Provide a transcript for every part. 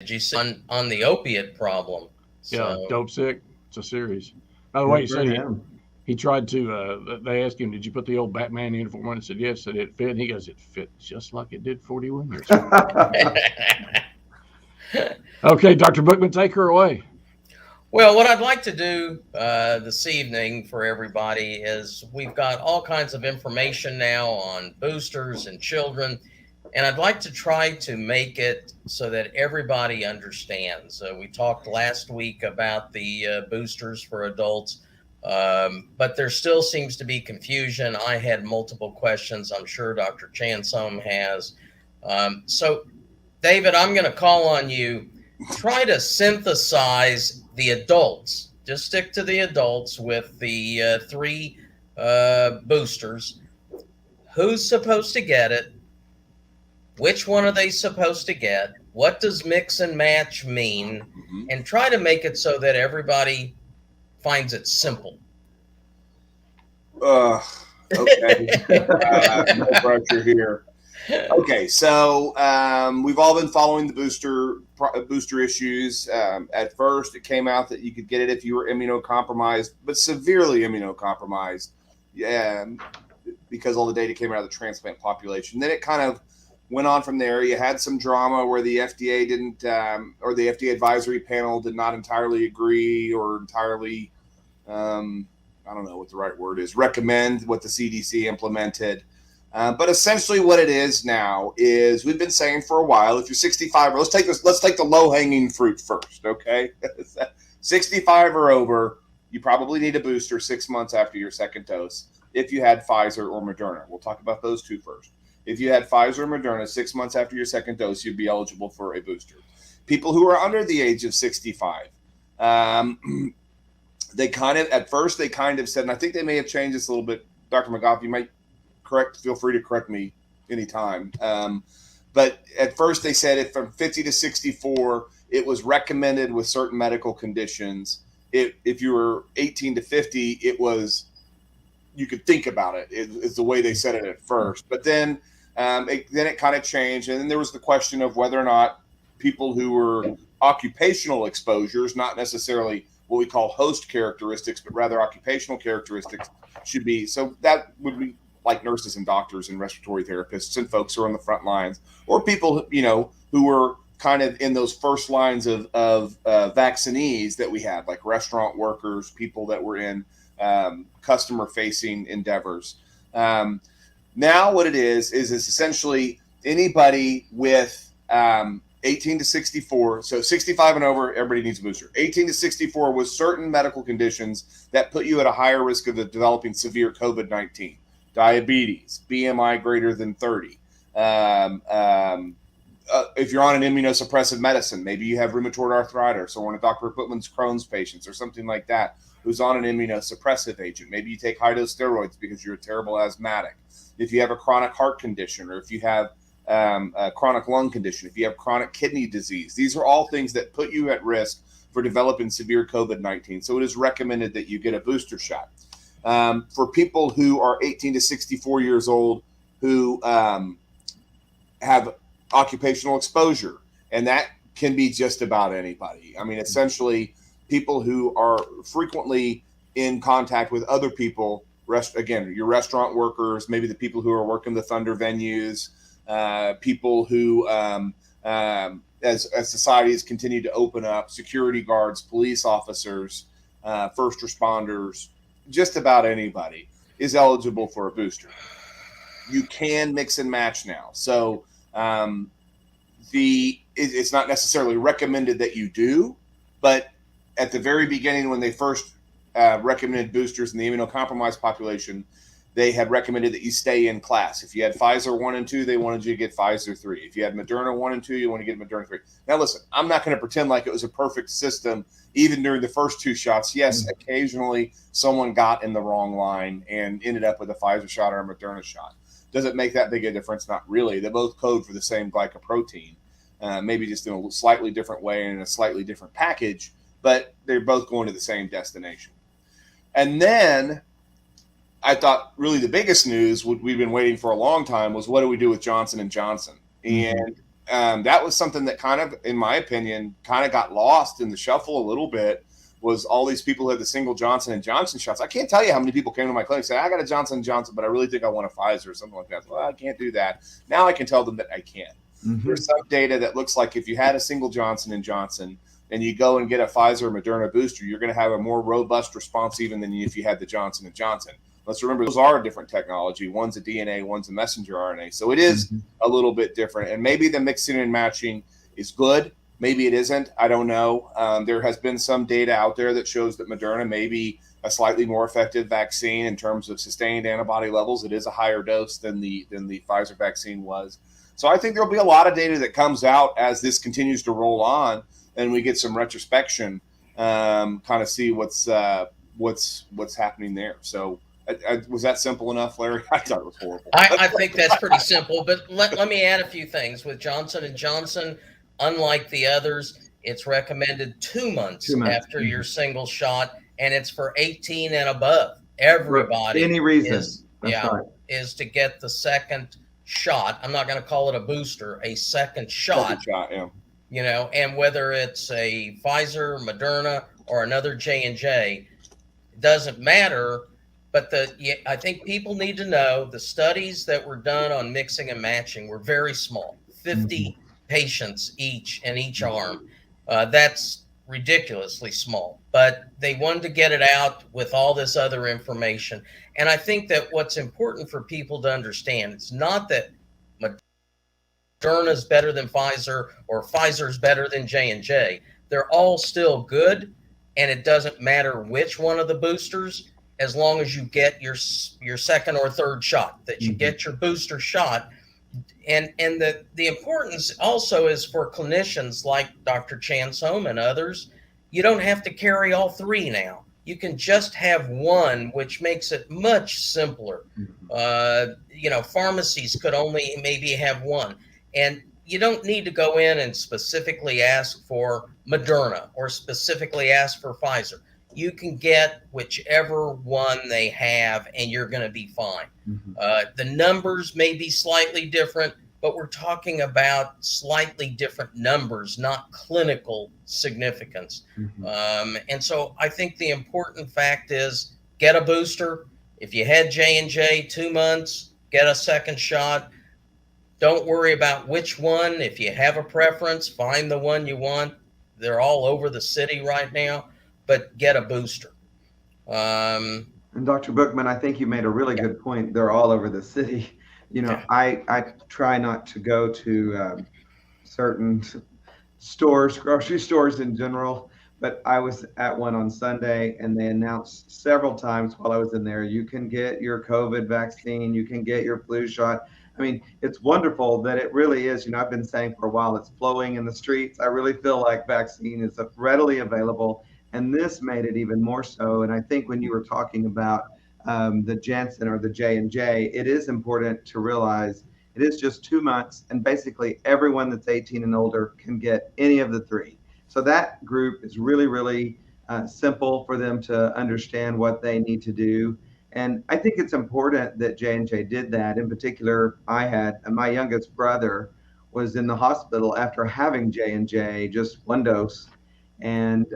Did you see on the opiate problem? Yeah, So Dope Sick. It's a series. By the way, Good he for said him. he tried to. They asked him, "Did you put the old Batman uniform on?" He said, "Yes." Said it fit. And he goes, "It fit just like it did 41 years ago." Okay, Dr. Bookman, take her away. well, what I'd like to do this evening for everybody is we've got all kinds of information now on boosters and children, and I'd like to try to make it so that everybody understands. We talked last week about the boosters for adults, but there still seems to be confusion. I had multiple questions. I'm sure Dr. Chansom has. So, David, I'm going to call on you. Try to synthesize the adults. Just stick to the adults with the three boosters. Who's supposed to get it? Which one are they supposed to get? What does mix and match mean? Mhm. And try to make it so that everybody finds it simple. Uh, okay. No pressure here. Okay, so we've all been following the booster issues. At first, it came out that you could get it if you were immunocompromised, but severely immunocompromised, yeah, because all the data came out of the transplant population. Then it kind of went on from there. You had some drama where the FDA didn't, or the FDA advisory panel did not entirely agree or entirely, I don't know what the right word is, recommend what the CDC implemented. But essentially, what it is now is we've been saying for a while. If you're 65, let's take this. Let's take the low-hanging fruit first, okay? 65 or over, you probably need a booster 6 months after your second dose. If you had Pfizer or Moderna, we'll talk about those two first. If you had Pfizer or Moderna 6 months after your second dose, you'd be eligible for a booster. People who are under the age of 65, they kind of at first they kind of said, and I think they may have changed this a little bit. Dr. McGough, you might feel free to correct me anytime. But at first they said if from 50 to 64, it was recommended with certain medical conditions. If you were 18 to 50, it was, you could think about it, is the way they said it at first. But then it kind of changed. And then there was the question of whether or not people who were occupational exposures, not necessarily what we call host characteristics, but rather occupational characteristics should be. So that would be like nurses and doctors and respiratory therapists and folks who are on the front lines, or people, who were kind of in those first lines of vaccinees that we had, like restaurant workers, people that were in customer facing endeavors. Now what it is it's essentially anybody with 18 to 64. So 65 and over, everybody needs a booster. 18 to 64 with certain medical conditions that put you at a higher risk of developing severe COVID-19. Diabetes, BMI greater than 30. If you're on an immunosuppressive medicine, maybe you have rheumatoid arthritis or one of Dr. Putman's Crohn's patients or something like that, who's on an immunosuppressive agent. Maybe you take high-dose steroids because you're a terrible asthmatic. If you have a chronic heart condition, or if you have a chronic lung condition, if you have chronic kidney disease, these are all things that put you at risk for developing severe COVID-19. So it is recommended that you get a booster shot. For people who are 18 to 64 years old who have occupational exposure, and that can be just about anybody. I mean, essentially, people who are frequently in contact with other people, again, your restaurant workers, maybe the people who are working the Thunder venues, people who, as societies continue to open up, security guards, police officers, first responders, just about anybody is eligible for a booster. You can mix and match now. So it's not necessarily recommended that you do, but at the very beginning when they first recommended boosters in the immunocompromised population, they had recommended that you stay in class. If you had Pfizer 1 and 2, they wanted you to get Pfizer 3. If you had Moderna 1 and 2, you want to get Moderna 3. Now, listen, I'm not going to pretend like it was a perfect system even during the first two shots. Yes, occasionally someone got in the wrong line and ended up with a Pfizer shot or a Moderna shot. Does it make that big a difference? Not really. They both code for the same glycoprotein, maybe just in a slightly different way and in a slightly different package, but they're both going to the same destination. And then I thought really the biggest news we've been waiting for a long time was what do we do with Johnson & Johnson? And that was something that kind of, in my opinion, kind of got lost in the shuffle a little bit. Was all these people who had the single Johnson & Johnson shots. I can't tell you how many people came to my clinic and said, I got a Johnson & Johnson, but I really think I want a Pfizer or something like that. Well, I can't do that. Now I can tell them that I can. There's some data that looks like if you had a single Johnson & Johnson and you go and get a Pfizer or Moderna booster, you're going to have a more robust response even than if you had the Johnson & Johnson. Let's remember, those are a different technology. One's a DNA, one's a messenger RNA. So it is a little bit different. And maybe the mixing and matching is good. Maybe it isn't. I don't know. There has been some data out there that shows that Moderna may be a slightly more effective vaccine in terms of sustained antibody levels. It is a higher dose than the Pfizer vaccine was. So I think there'll be a lot of data that comes out as this continues to roll on, and we get some retrospection, kind of see what's happening there. So was that simple enough, Larry? I thought it was horrible. I think that's pretty simple. But let me add a few things. With Johnson & Johnson, unlike the others, it's recommended 2 months after your single shot, and it's for 18 and above. Everybody, for any reason, is to get the second shot. I'm not going to call it a booster, a second shot. You know, and whether it's a Pfizer, Moderna, or another J&J, it doesn't matter. But I think people need to know the studies that were done on mixing and matching were very small, 50 patients each in each arm. That's ridiculously small, but they wanted to get it out with all this other information. And I think that what's important for people to understand, it's not that Moderna is better than Pfizer or Pfizer is better than J&J. They're all still good, and it doesn't matter which one of the boosters, as long as you get your second or third shot, that you get your booster shot. And the importance also is for clinicians like Dr. Chansome and others. You don't have to carry all three now. You can just have one, which makes it much simpler. You know, pharmacies could only maybe have one. And you don't need to go in and specifically ask for Moderna or specifically ask for Pfizer. You can get whichever one they have, and you're going to be fine. The numbers may be slightly different, but we're talking about slightly different numbers, not clinical significance. And so I think the important fact is get a booster. If you had J&J 2 months, get a second shot. Don't worry about which one. If you have a preference, find the one you want. They're all over the city right now, but get a booster. And Dr. Bookman, I think you made a really good point. They're all over the city. You know, I try not to go to certain stores, grocery stores in general, but I was at one on Sunday, and they announced several times while I was in there, you can get your COVID vaccine, you can get your flu shot. I mean, it's wonderful that it really is. You know, I've been saying for a while, it's flowing in the streets. I really feel like vaccine is readily available, and this made it even more so. And I think when you were talking about the Janssen or the J&J, it is important to realize it is just 2 months, and basically everyone that's 18 and older can get any of the three. So that group is really, really simple for them to understand what they need to do. And I think it's important that J&J did that. In particular, my youngest brother was in the hospital after having J&J, just one dose. And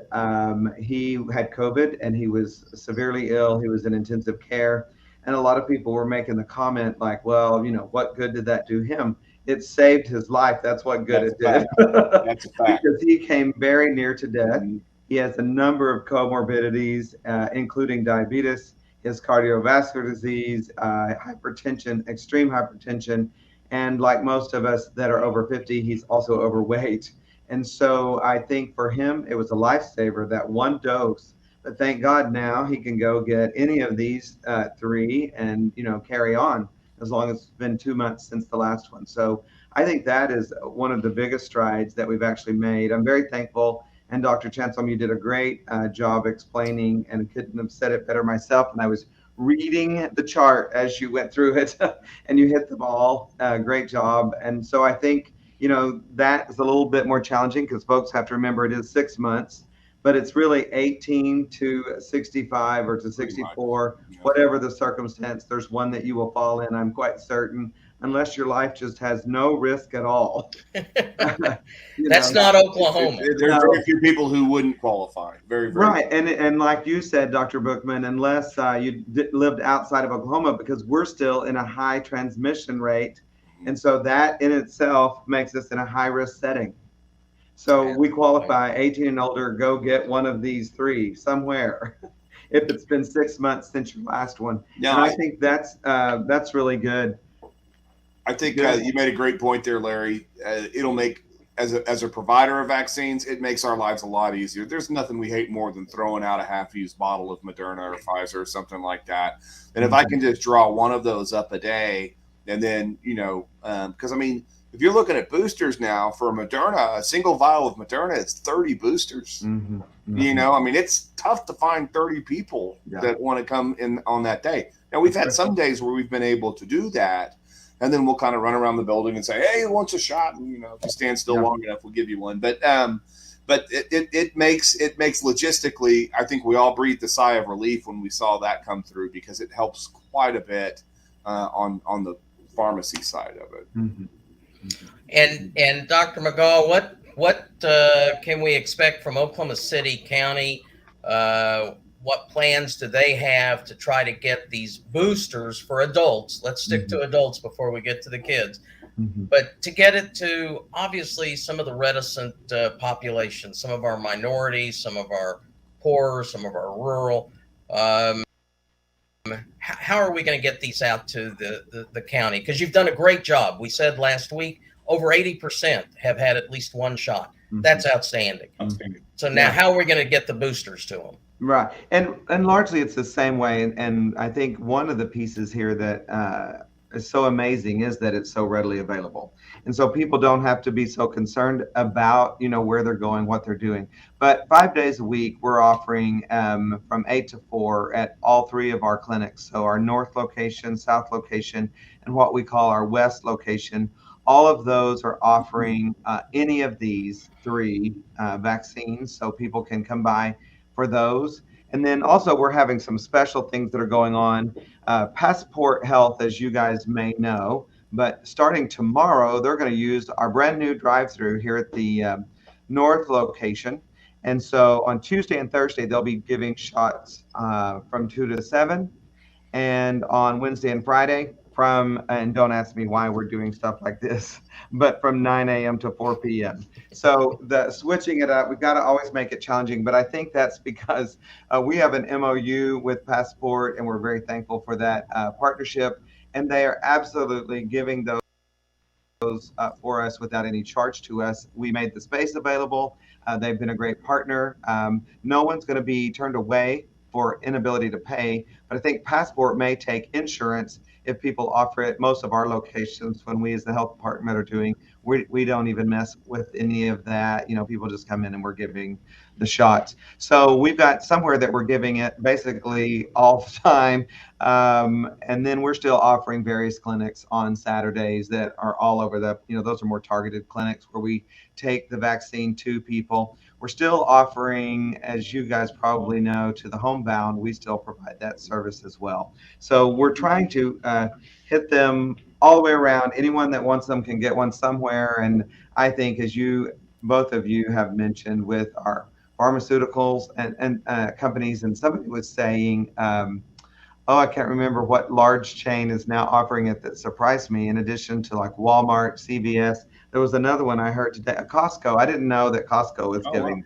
he had COVID, and he was severely ill. He was in intensive care. And a lot of people were making the comment like, well, you know, what good did that do him? It saved his life. That's what good it did. That's a fact. Because he came very near to death. He has a number of comorbidities, including diabetes, his cardiovascular disease, hypertension, extreme hypertension. And like most of us that are over 50, he's also overweight. And so I think for him, it was a lifesaver, that one dose. But thank God now he can go get any of these three and, you know, carry on as long as it's been 2 months since the last one. So I think that is one of the biggest strides that we've actually made. I'm very thankful. And Dr. Chansome, you did a great job explaining, and I couldn't have said it better myself. And I was reading the chart as you went through it, and you hit the ball. Great job. And so I think, you know, that is a little bit more challenging because folks have to remember it is 6 months, but it's really 18 to 65 or to 64, whatever the circumstance. There's one that you will fall in, I'm quite certain. unless your life just has no risk at all. That's not Oklahoma. There's very few people who wouldn't qualify. Very, very right. And like you said, Dr. Bookman, unless you lived outside of Oklahoma, because we're still in a high transmission rate. And so that in itself makes us in a high risk setting. So we qualify 18 and older, go get one of these 3 somewhere. If it's been 6 months since your last one. Yeah, and I think that's really good. I think you made a great point there, Larry. It'll make, as a provider of vaccines, it makes our lives a lot easier. There's nothing we hate more than throwing out a half-used bottle of Moderna or Pfizer or something like that. And if I can just draw one of those up a day, and then, because I mean, if you're looking at boosters now for Moderna, a single vial of Moderna is 30 boosters. Mm-hmm. I mean, it's tough to find 30 people that want to come in on that day. Now, we've had some days where we've been able to do that, and then we'll kind of run around the building and say, hey, who wants a shot? And, if you stand still long enough, we'll give you one. But it makes logistically, I think we all breathed a sigh of relief when we saw that come through, because it helps quite a bit on the pharmacy side of it. Mm-hmm. And Dr. McGaw, what can we expect from Oklahoma City County? What plans do they have to try to get these boosters for adults? Let's stick to adults before we get to the kids. But to get it to, obviously, some of the reticent population, some of our minorities, some of our poor, some of our rural. How are we going to get these out to the county? Because you've done a great job. We said last week, over 80% have had at least one shot. That's outstanding. So now how are we going to get the boosters to them? Right. And largely it's the same way. And I think one of the pieces here that is so amazing is that it's so readily available. And so people don't have to be so concerned about, where they're going, what they're doing. But 5 days a week, we're offering from 8 to 4 at all 3 of our clinics. So our north location, south location, and what we call our west location. All of those are offering any of these 3 vaccines. So people can come by for those. And then also we're having some special things that are going on. Passport Health, as you guys may know, but starting tomorrow, they're going to use our brand new drive-through here at the north location. And so on Tuesday and Thursday, they'll be giving shots from 2 to 7. And on Wednesday and Friday and don't ask me why we're doing stuff like this, but from 9 a.m. to 4 p.m. So the switching it up, we've got to always make it challenging. But I think that's because we have an MOU with Passport, and we're very thankful for that partnership. And they are absolutely giving those for us without any charge to us. We made the space available. They've been a great partner. No one's going to be turned away for inability to pay, but I think Passport may take insurance if people offer it. Most of our locations, when we as the health department are doing, we don't even mess with any of that. People just come in and we're giving the shots. So we've got somewhere that we're giving it basically all the time. And then we're still offering various clinics on Saturdays that are all over those are more targeted clinics where we take the vaccine to people. We're still offering, as you guys probably know, to the homebound, we still provide that service as well. So we're trying to hit them all the way around. Anyone that wants them can get one somewhere. And I think, as both of you have mentioned, with our pharmaceuticals and companies, and somebody was saying, I can't remember what large chain is now offering it that surprised me. In addition to like Walmart, CVS, there was another one I heard today, Costco. I didn't know that Costco is giving.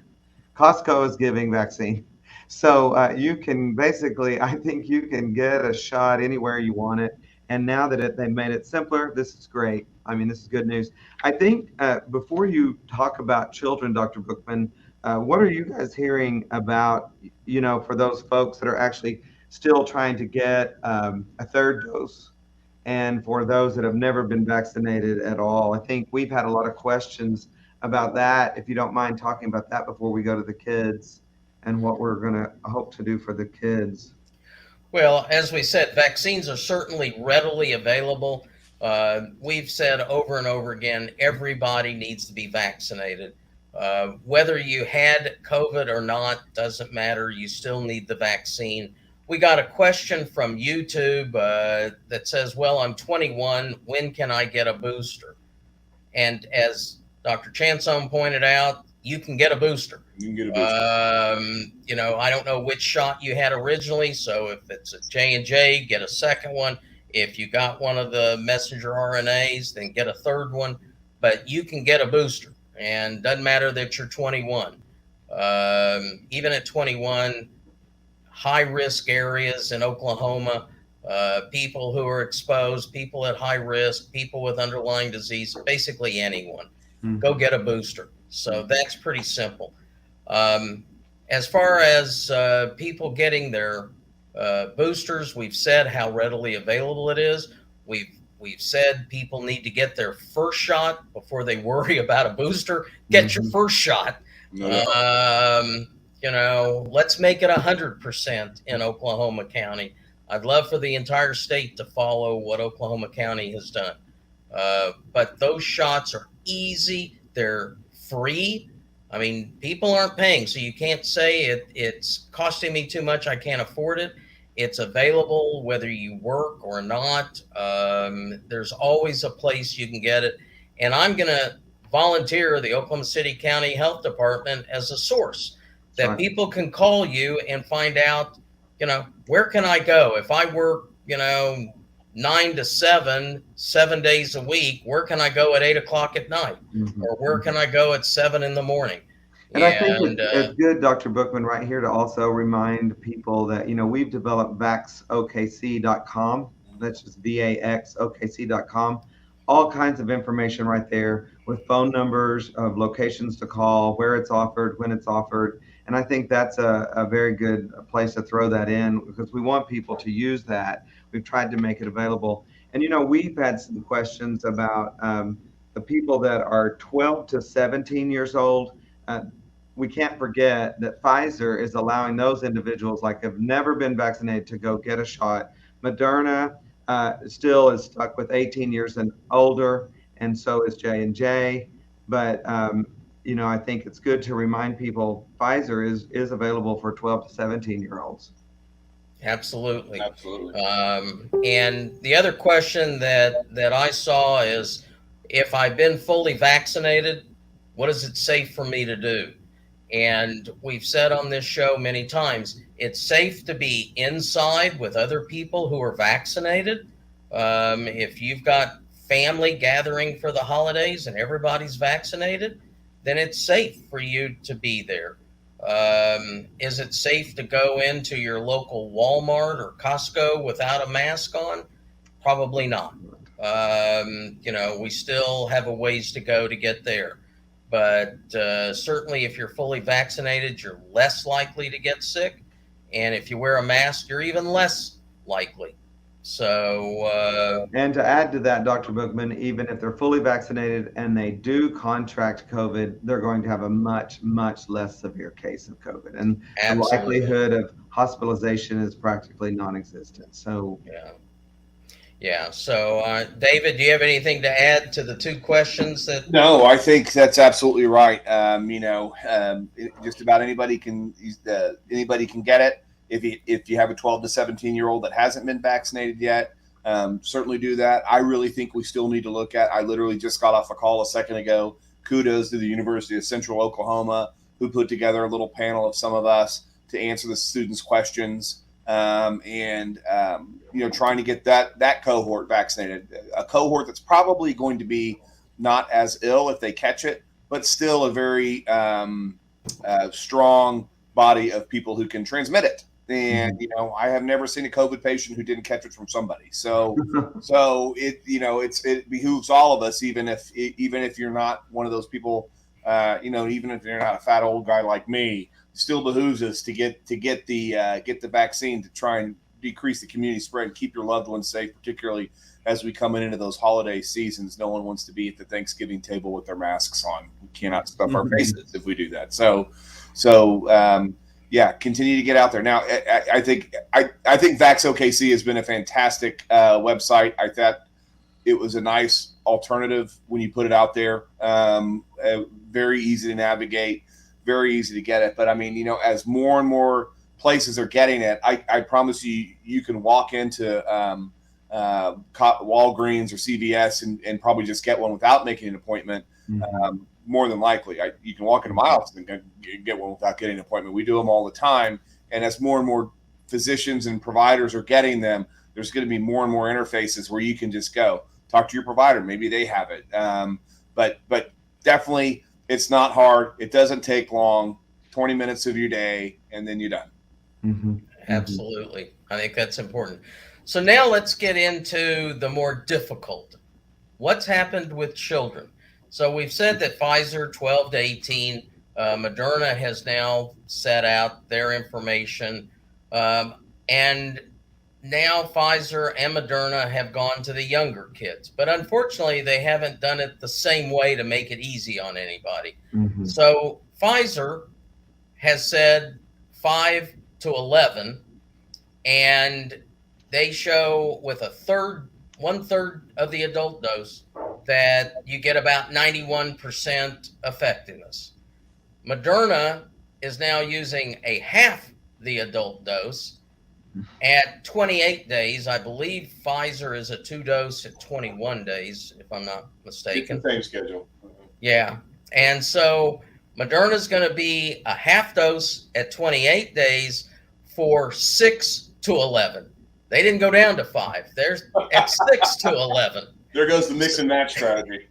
Wow. Costco is giving vaccine. So you can basically, I think you can get a shot anywhere you want it. And now that they made it simpler, this is great. I mean, this is good news. I think before you talk about children, Dr. Bookman, what are you guys hearing about, for those folks that are actually still trying to get a 3rd dose? And for those that have never been vaccinated at all, I think we've had a lot of questions about that. If you don't mind talking about that before we go to the kids and what we're going to hope to do for the kids. Well, as we said, vaccines are certainly readily available. We've said over and over again, everybody needs to be vaccinated. Whether you had COVID or not, doesn't matter. You still need the vaccine. we got a question from YouTube that says, well, I'm 21. When can I get a booster? And as Dr. Chansone pointed out, you can get a booster. You can get a booster. You know, I don't know which shot you had originally. So if it's a J&J, get a second one. If you got one of the messenger RNAs, then get a third one. But you can get a booster, and doesn't matter that you're 21. Even at 21, high risk areas in Oklahoma, people who are exposed, people at high risk, people with underlying disease, basically anyone, go get a booster. So that's pretty simple. As far as people getting their boosters, we've said how readily available it is. We've said people need to get their first shot before they worry about a booster. Get your first shot. You know, let's make it 100% in Oklahoma County. I'd love for the entire state to follow what Oklahoma County has done. But those shots are easy. They're free. I mean, people aren't paying, so you can't say it's costing me too much, I can't afford it. It's available whether you work or not. There's always a place you can get it. And I'm going to volunteer the Oklahoma City County Health Department as a source that people can call you and find out, you know, where can I go? If I work, you know, 9 to 7, 7 days a week, where can I go at 8 o'clock at night? Or where can I go at 7 in the morning? And I think it's good, Dr. Bookman, right here to also remind people that, you know, we've developed vaxokc.com. That's just VAXOKC.com. All kinds of information right there with phone numbers of locations to call, where it's offered, when it's offered. And I think that's a very good place to throw that in because we want people to use that. We've tried to make it available. And, you know, we've had some questions about the people that are 12 to 17 years old. We can't forget that Pfizer is allowing those individuals like have never been vaccinated to go get a shot. Moderna still is stuck with 18 years and older, and so is J&J. But you know, I think it's good to remind people Pfizer is available for 12 to 17-year-olds. Absolutely. And the other question that I saw is, if I've been fully vaccinated, what is it safe for me to do? And we've said on this show many times, it's safe to be inside with other people who are vaccinated. If you've got family gathering for the holidays and everybody's vaccinated, then it's safe for you to be there. Is it safe to go into your local Walmart or Costco without a mask on? Probably not. You know, we still have a ways to go to get there. But certainly if you're fully vaccinated, you're less likely to get sick. And if you wear a mask, you're even less likely. So, and to add to that, Dr. Bookman, even if they're fully vaccinated and they do contract COVID, they're going to have a much, much less severe case of COVID. And the likelihood of hospitalization is practically non-existent. So, yeah. So, David, do you have anything to add to the two questions that? No, I think that's absolutely right. You know, just about anybody can get it. If you have a 12 to 17-year-old that hasn't been vaccinated yet, certainly do that. I really think we still need to look at. I literally just got off a call a second ago. Kudos to the University of Central Oklahoma, who put together a little panel of some of us to answer the students' questions. You know, trying to get that cohort vaccinated, a cohort that's probably going to be not as ill if they catch it, but still a very strong body of people who can transmit it. And, you know, I have never seen a COVID patient who didn't catch it from somebody. So it, you know, it behooves all of us, even if you're not one of those people, you know, even if you're not a fat old guy like me, still behooves us to get the vaccine to try and decrease the community spread and keep your loved ones safe, particularly as we come into those holiday seasons. No one wants to be at the Thanksgiving table with their masks on. We cannot stuff our faces if we do that. So yeah, continue to get out there. Now, I think VaxOKC has been a fantastic website. I thought it was a nice alternative when you put it out there. Very easy to navigate, very easy to get it. But I mean, you know, as more and more places are getting it, I promise you can walk into Walgreens or CVS and probably just get one without making an appointment. More than likely, you can walk into my office and get one without getting an appointment. We do them all the time, and as more and more physicians and providers are getting them, there's going to be more and more interfaces where you can just go talk to your provider. Maybe they have it, but definitely it's not hard. It doesn't take long. 20 minutes of your day, and then you're done. Absolutely. I think that's important. So now let's get into the more difficult. What's happened with children? So we've said that Pfizer 12 to 18, Moderna has now set out their information, and now Pfizer and Moderna have gone to the younger kids. But unfortunately, they haven't done it the same way to make it easy on anybody. So Pfizer has said 5 to 11, and they show with one third of the adult dose that you get about 91% effectiveness. Moderna is now using a half the adult dose at 28 days. I believe Pfizer is a 2-dose at 21 days, if I'm not mistaken. Same schedule. Yeah. And so Moderna is going to be a half dose at 28 days for 6 to 11. They didn't go down to 5. They're at 6 to 11. There goes the mix and match strategy.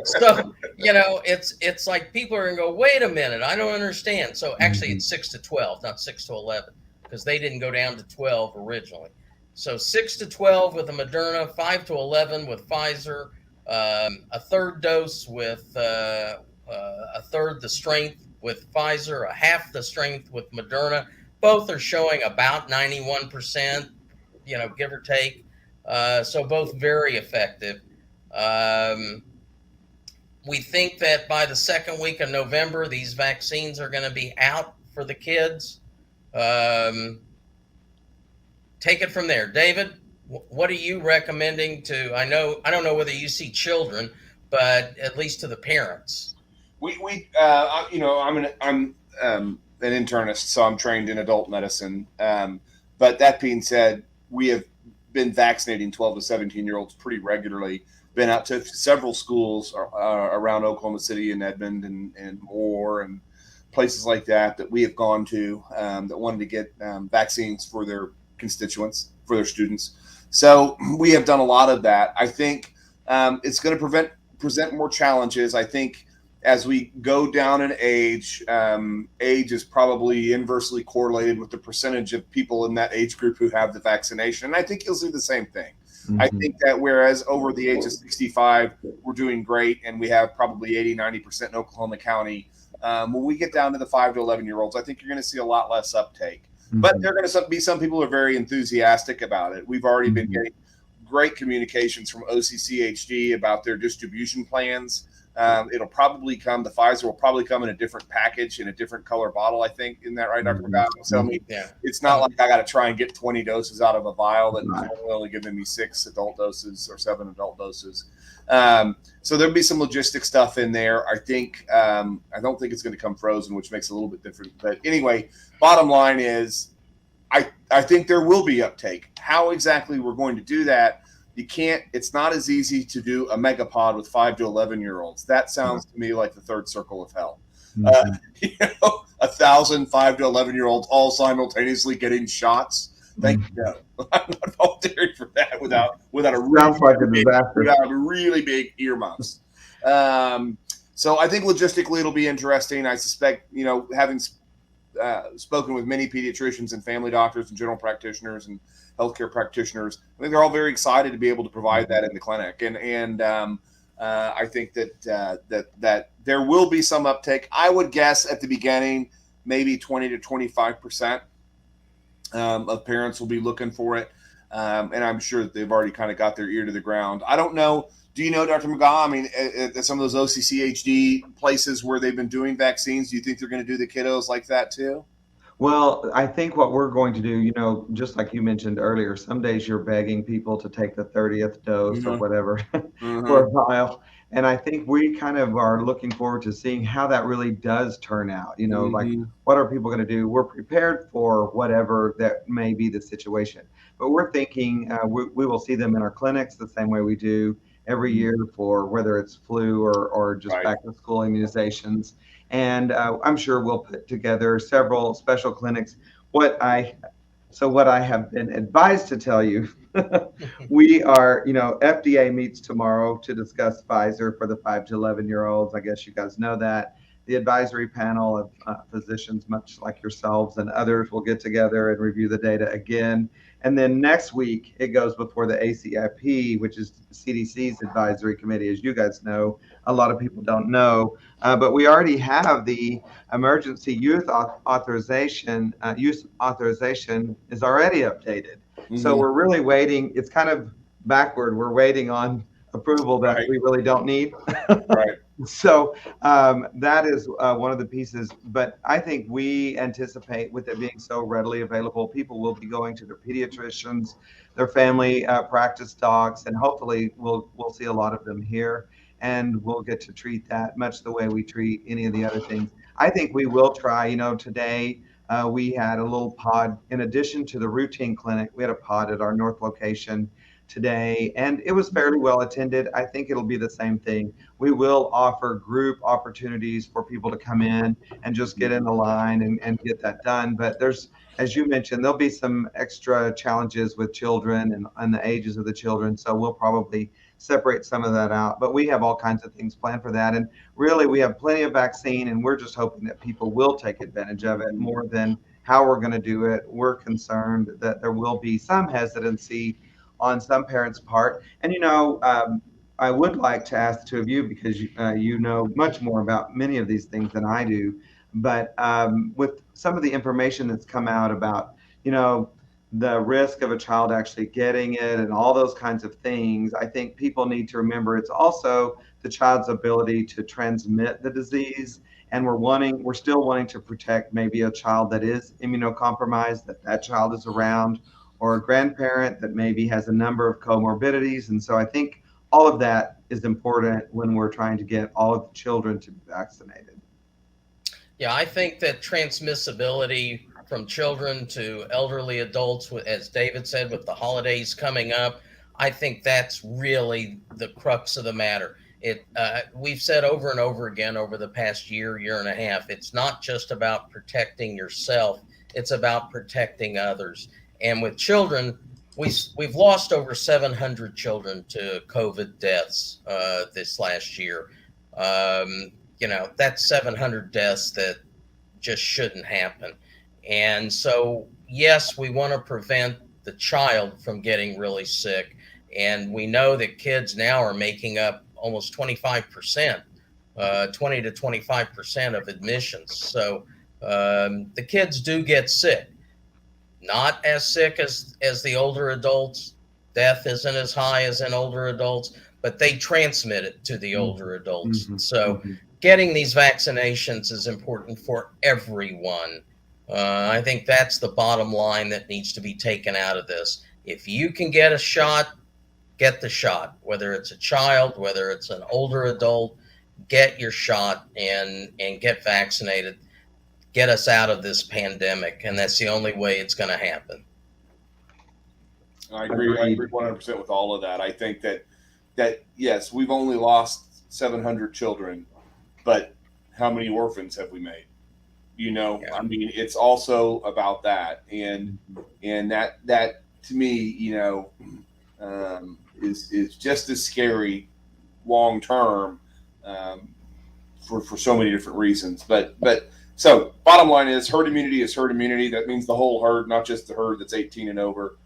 So, it's like people are going to go, wait a minute, I don't understand. So actually it's 6 to 12, not 6 to 11, because they didn't go down to 12 originally. So 6 to 12 with the Moderna, 5 to 11 with Pfizer, a third dose with a third the strength with Pfizer, a half the strength with Moderna. Both are showing about 91%, give or take. So both very effective. We think that by the second week of November, these vaccines are going to be out for the kids. Take it from there. David, what are you recommending to, I don't know whether you see children, but at least to the parents? I'm an internist, so I'm trained in adult medicine. But that being said, we have been vaccinating 12 to 17-year-olds pretty regularly. Been out to several schools around Oklahoma City and Edmond and Moore and places like that we have gone to that wanted to get vaccines for their constituents, for their students. So we have done a lot of that. I think it's going to present more challenges. I think as we go down in age, age is probably inversely correlated with the percentage of people in that age group who have the vaccination. And I think you'll see the same thing. I think that whereas over the age of 65, we're doing great, and we have probably 80-90% in Oklahoma County. When we get down to the 5 to 11-year-olds, I think you're going to see a lot less uptake. But there are going to be some people who are very enthusiastic about it. We've already been getting great communications from OCCHD about their distribution plans. It'll probably come, the Pfizer will probably come in a different package, in a different color bottle, I think. Isn't that right, Dr. McGowan? Tell me, it's not like I got to try and get 20 doses out of a vial that is only giving me 6 adult doses or 7 adult doses. So there'll be some logistic stuff in there. I think, I don't think it's going to come frozen, which makes it a little bit different. But anyway, bottom line is, I think there will be uptake. How exactly we're going to do that, it's not as easy to do a megapod with 5 to 11-year-olds. That sounds to me like the third circle of hell. 1,000 5 to 11-year-olds all simultaneously getting shots. Thank you. No. I'm not volunteering for that without a really big earmuffs. So I think logistically it'll be interesting. I suspect, having spoken with many pediatricians and family doctors and general practitioners and healthcare practitioners, I think they're all very excited to be able to provide that in the clinic, and I think that there will be some uptake. I would guess at the beginning, maybe 20 to 25% of parents will be looking for it, and I'm sure that they've already kind of got their ear to the ground. I don't know. Do you know, Dr. McGaw? I mean, at some of those OCCHD places where they've been doing vaccines, do you think they're going to do the kiddos like that too? Well, I think what we're going to do, just like you mentioned earlier, some days you're begging people to take the 30th dose or Mhm. whatever for Mhm. a while. And I think we kind of are looking forward to seeing how that really does turn out. Like Mhm. what are people going to do? We're prepared for whatever that may be the situation. But we're thinking we will see them in our clinics the same way we do every year for whether it's flu or just Right. back to school immunizations. And I'm sure we'll put together several special clinics. What I have been advised to tell you, we are, FDA meets tomorrow to discuss Pfizer for the 5 to 11-year-olds. I guess you guys know that. The advisory panel of physicians, much like yourselves and others, will get together and review the data again. And then next week, it goes before the ACIP, which is CDC's advisory committee, as you guys know. A lot of people don't know, but we already have the emergency use authorization is already updated. So Mhm. we're really waiting. It's kind of backward. We're waiting on approval that Right. we really don't need. Right. So that is one of the pieces. But I think we anticipate, with it being so readily available, people will be going to their pediatricians, their family practice docs, and hopefully we'll see a lot of them here, and we'll get to treat that much the way we treat any of the other things. I think we will try. Today we had a little pod in addition to the routine clinic. We had a pod at our North location today, and it was fairly well attended. I think it'll be the same thing. We will offer group opportunities for people to come in and just get in the line and get that done. But there's, as you mentioned, there'll be some extra challenges with children and the ages of the children. So we'll probably separate some of that out. But we have all kinds of things planned for that. And really, we have plenty of vaccine, and we're just hoping that people will take advantage of it more than how we're going to do it. We're concerned that there will be some hesitancy on some parents' part. And, I would like to ask the two of you, because you know much more about many of these things than I do. But with some of the information that's come out about, the risk of a child actually getting it and all those kinds of things, I think people need to remember it's also the child's ability to transmit the disease. And we're still wanting to protect maybe a child that is immunocompromised, that child is around, or a grandparent that maybe has a number of comorbidities. And so I think all of that is important when we're trying to get all of the children to be vaccinated. Yeah, I think that transmissibility from children to elderly adults, as David said, with the holidays coming up, I think that's really the crux of the matter. We've said over and over again over the past year and a half, it's not just about protecting yourself, it's about protecting others. And with children, we've lost over 700 children to COVID deaths this last year. That's 700 deaths that just shouldn't happen. And so, yes, we want to prevent the child from getting really sick. And we know that kids now are making up almost 25%, 20 to 25% of admissions. So the kids do get sick. Not as sick as the older adults. Death isn't as high as in older adults, but they transmit it to the older adults. Mm-hmm. So Mm-hmm. getting these vaccinations is important for everyone. I think that's the bottom line that needs to be taken out of this. If you can get a shot, get the shot. Whether it's a child, whether it's an older adult, get your shot and get vaccinated. Get us out of this pandemic, and that's the only way it's going to happen. I agree 100% with all of that. I think that yes, we've only lost 700 children, but how many orphans have we made? Yeah. I mean, it's also about that, and that to me, is just as scary long term for so many different reasons. But so bottom line is herd immunity is herd immunity. That means the whole herd, not just the herd that's 18 and over.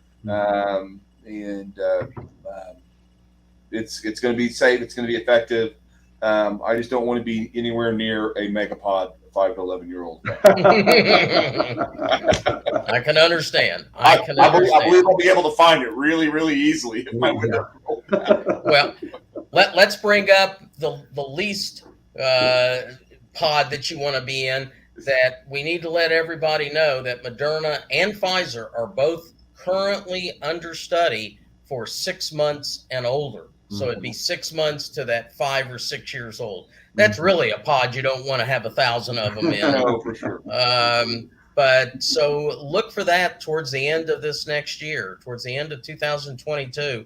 It's going to be safe. It's going to be effective. I just don't want to be anywhere near a megapod 5 to 11-year-old. I can understand. I believe I'll be able to find it really, really easily. Well, let's bring up the least pod that you want to be in. that we need to let everybody know that Moderna and Pfizer are both currently under study for 6 months and older. So it'd be 6 months to that 5 or 6 years old. That's really a pod you don't want to have 1,000 of them in. No, for sure. But so look for that towards the end of this next year, towards the end of 2022.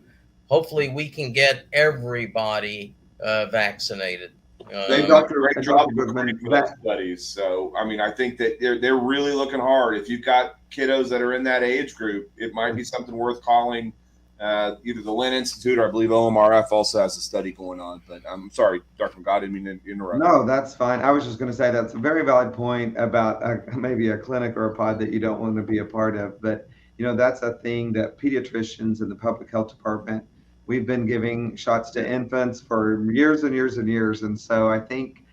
Hopefully, we can get everybody vaccinated. They've done a great job recruiting for those studies. So, I mean, I think that they're really looking hard. If you've got kiddos that are in that age group, it might be something worth calling either the Lynn Institute or I believe OMRF also has a study going on. But I'm sorry, Dr. McGott, I didn't mean to interrupt. No, that's fine. I was just going to say that's a very valid point about maybe a clinic or a pod that you don't want to be a part of. But, that's a thing that pediatricians in the public health department, we've been giving shots to infants for years and years and years. And so I think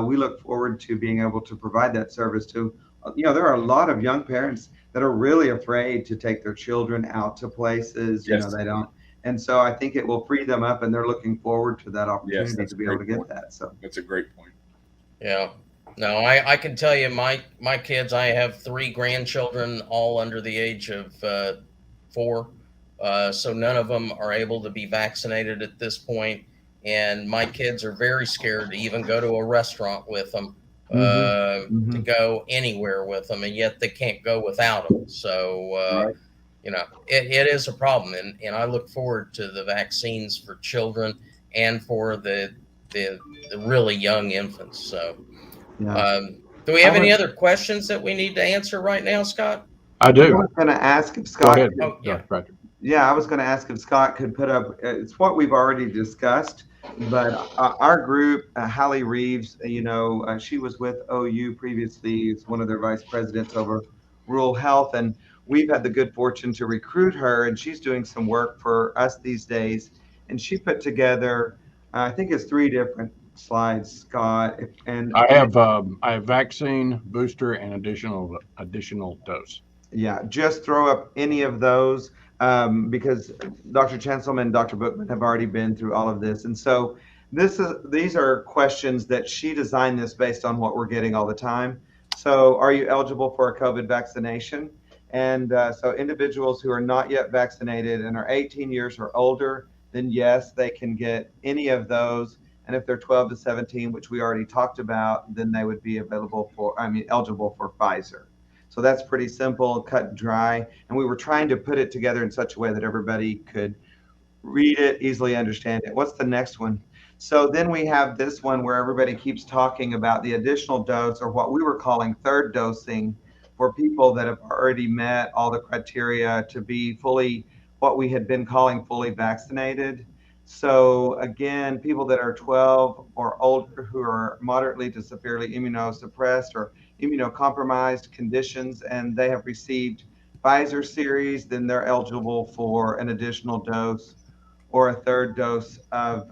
we look forward to being able to provide that service to, there are a lot of young parents that are really afraid to take their children out to places, Yes. They don't. And so I think it will free them up and they're looking forward to that opportunity to be able to get that. So that's a great point. Yeah. No, I can tell you my kids, I have 3 grandchildren, all under the age of 4. So none of them are able to be vaccinated at this point. And my kids are very scared to even go to a restaurant with them, to go anywhere with them. And yet they can't go without them. So, it is a problem. And I look forward to the vaccines for children and for the really young infants. So, do we have any other questions that we need to answer right now, Scott? I do. I was going to ask if Scott. Go ahead. Yeah, I was going to ask if Scott could put up. It's what we've already discussed, but our group, Hallie Reeves, she was with OU previously. As one of their vice presidents over rural health, and we've had the good fortune to recruit her, and she's doing some work for us these days. And she put together, I think it's 3 different slides, Scott. And I have vaccine, booster, and additional dose. Yeah, just throw up any of those because Dr. Chancelman and Dr. Bookman have already been through all of this. And so these are questions that she designed this based on what we're getting all the time. So are you eligible for a COVID vaccination? And so individuals who are not yet vaccinated and are 18 years or older, then yes, they can get any of those. And if they're 12 to 17, which we already talked about, then they would be eligible for Pfizer. So that's pretty simple, cut and dry. And we were trying to put it together in such a way that everybody could read it, easily understand it. What's the next one? So then we have this one where everybody keeps talking about the additional dose, or what we were calling third dosing, for people that have already met all the criteria to be fully, what we had been calling fully vaccinated. So again, people that are 12 or older who are moderately to severely immunosuppressed or immunocompromised conditions, and they have received Pfizer series, then they're eligible for an additional dose or a third dose of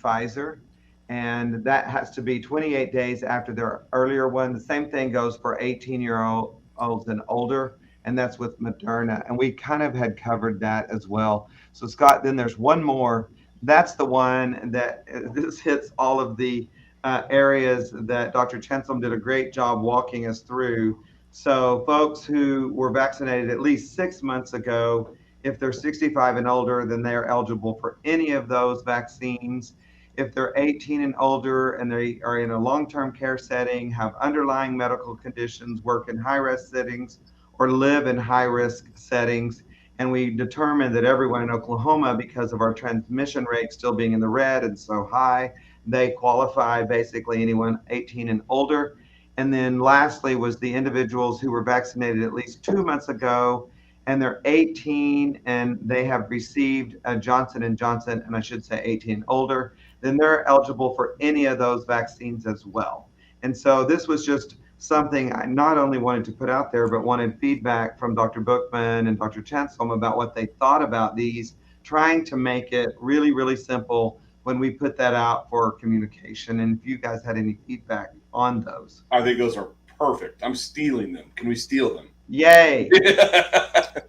Pfizer. And that has to be 28 days after their earlier one. The same thing goes for 18-year-olds and older, and that's with Moderna. And we kind of had covered that as well. So Scott, then there's one more. That's the one that this hits all of the areas that Dr. Chancelman did a great job walking us through. So folks who were vaccinated at least 6 months ago, if they're 65 and older, then they are eligible for any of those vaccines. If they're 18 and older and they are in a long-term care setting, have underlying medical conditions, work in high-risk settings, or live in high-risk settings, and we determined that everyone in Oklahoma, because of our transmission rate still being in the red and so high, they qualify, basically anyone 18 and older. And then lastly was the individuals who were vaccinated at least 2 months ago, and they're 18 and they have received a Johnson & Johnson, and I should say 18 and older, then they're eligible for any of those vaccines as well. And so this was just something I not only wanted to put out there, but wanted feedback from Dr. Bookman and Dr. Chancelman about what they thought about these, trying to make it really, really simple when we put that out for communication. And if you guys had any feedback on those. I think those are perfect. I'm stealing them. Can we steal them? Yay.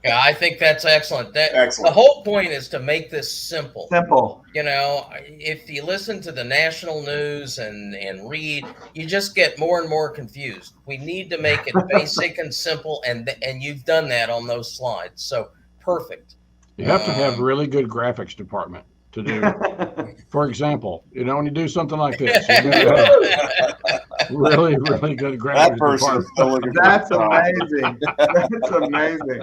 Yeah, I think that's excellent. Excellent. The whole point is to make this simple. Simple. You know, if you listen to the national news and read, you just get more and more confused. We need to make it basic and simple, and you've done that on those slides. So perfect. You have to have really good graphics department to do. For example, when you do something like this, you gotta have really, really good graphics That person is department. still looking for That's a job. amazing. That's amazing.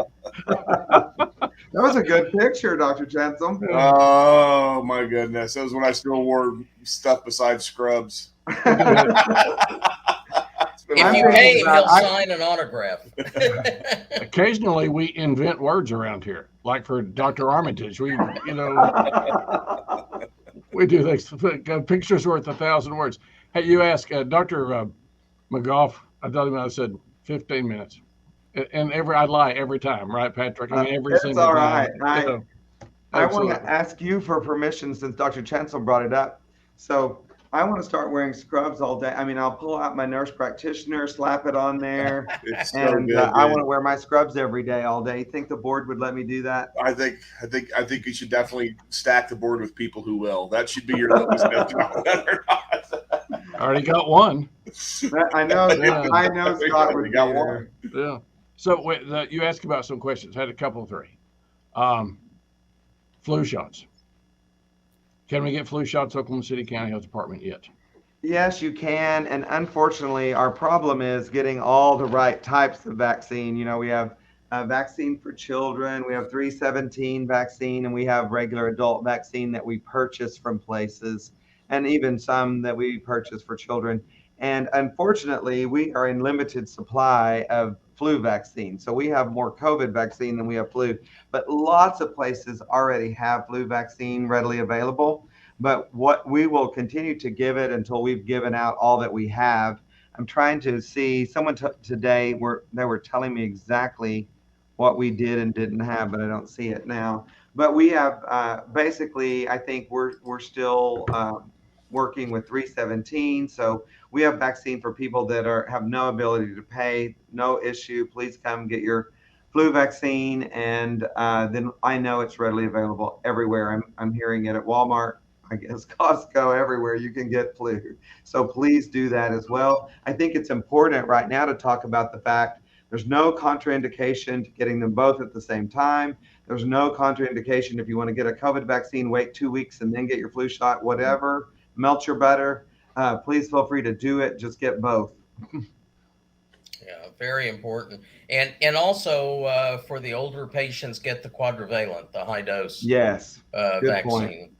That was a good picture, Dr. Chancellor. Oh my goodness. That was when I still wore stuff besides scrubs. If you pay him, he'll sign an autograph. Occasionally, we invent words around here, like for Dr. Armitage. We do this. Pictures worth 1,000 words. Hey, you ask Dr. McGough. I said 15 minutes, and I lie every time, right, Patrick? I mean, every single all time. right. I want to ask you for permission since Dr. Chancellor brought it up. So I want to start wearing scrubs all day. I mean, I'll pull out my nurse practitioner, slap it on there, It's so and good, I dude. want to wear my scrubs every day, all day. Think the board would let me do that? I think you should definitely stack the board with people who will. That should be your litmus test. Whether or not. I already got one. I know. Yeah. I know Scott would got be one. there. Yeah. So you asked about some questions. I had a couple of three. Flu shots. Can we get flu shots, Oklahoma City County Health Department yet? Yes, you can. And unfortunately, our problem is getting all the right types of vaccine. We have a vaccine for children, we have 317 vaccine, and we have regular adult vaccine that we purchase from places, and even some that we purchase for children. And unfortunately, we are in limited supply of flu vaccine. So we have more COVID vaccine than we have flu, but lots of places already have flu vaccine readily available. But what we will continue to give it until we've given out all that we have. I'm trying to see someone today they were telling me exactly what we did and didn't have, but I don't see it now. But we have basically, I think we're still working with 317. So we have vaccine for people that have no ability to pay, no issue. Please come get your flu vaccine, and then I know it's readily available everywhere. I'm hearing it at Walmart, I guess Costco, everywhere you can get flu. So please do that as well. I think it's important right now to talk about the fact there's no contraindication to getting them both at the same time. There's no contraindication if you want to get a COVID vaccine, wait 2 weeks and then get your flu shot, whatever. Melt your butter. Please feel free to do it. Just get both. Yeah, very important. And also for the older patients, get the quadrivalent, the high dose Yes. Good vaccine. point.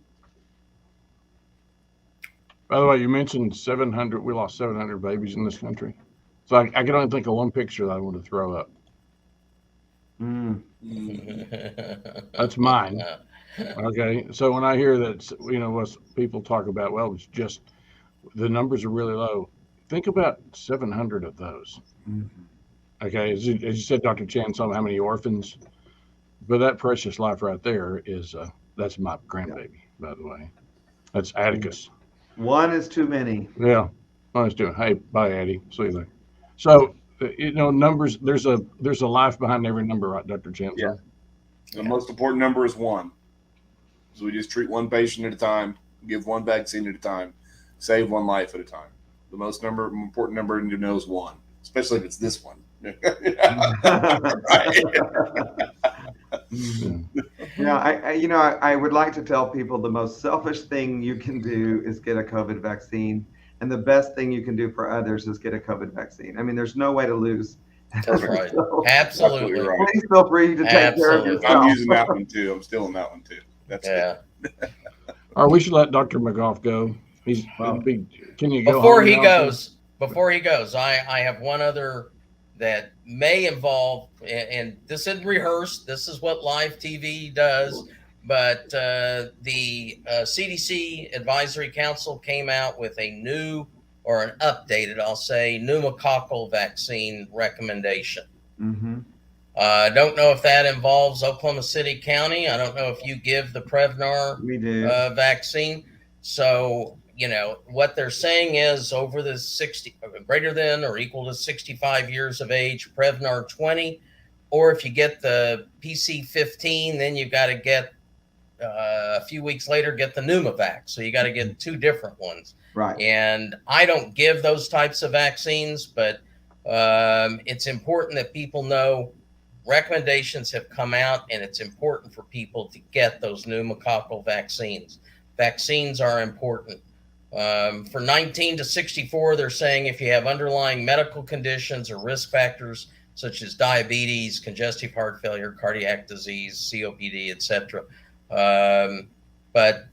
By the way, you mentioned 700. We lost 700 babies in this country. So I can only think of one picture that I want to throw up. That's mine. Okay. So when I hear that, what people talk about, well, it's just the numbers are really low. Think about 700 of those. Okay. As you said, Dr. Chan, how many orphans, but that precious life right there is, that's my grandbaby, by the way. That's Atticus. One is too many. Yeah. One is too many. Hey, bye, Addie. See you later. So, numbers, there's a life behind every number, right, Dr. Chan? Yeah. The most important number is one. So we just treat one patient at a time, give one vaccine at a time, save one life at a time. The most important number to know is one, especially if it's this one. I would like to tell people the most selfish thing you can do is get a COVID vaccine, and the best thing you can do for others is get a COVID vaccine. I mean, there's no way to lose. That's right. So, Absolutely right. please feel free to take care of yourself. I'm using that one too. I'm still in that one too. That's yeah. All right, we should let Dr. McGough go. Can you go? Before he goes, I have one other that may involve, and this isn't rehearsed. This is what live TV does. But the CDC Advisory Council came out with a new, or an updated, I'll say, pneumococcal vaccine recommendation. I don't know if that involves Oklahoma City County. I don't know if you give the Prevnar vaccine. So, what they're saying is over the 60, greater than or equal to 65 years of age, Prevnar 20 or if you get the PC-15, then you've got to get a few weeks later get the Pneumovac. So you got to get two different ones. Right. And I don't give those types of vaccines, but it's important that people know recommendations have come out, and it's important for people to get those pneumococcal vaccines. Vaccines are important. For 19 to 64, they're saying if you have underlying medical conditions or risk factors such as diabetes, congestive heart failure, cardiac disease, COPD, etc. But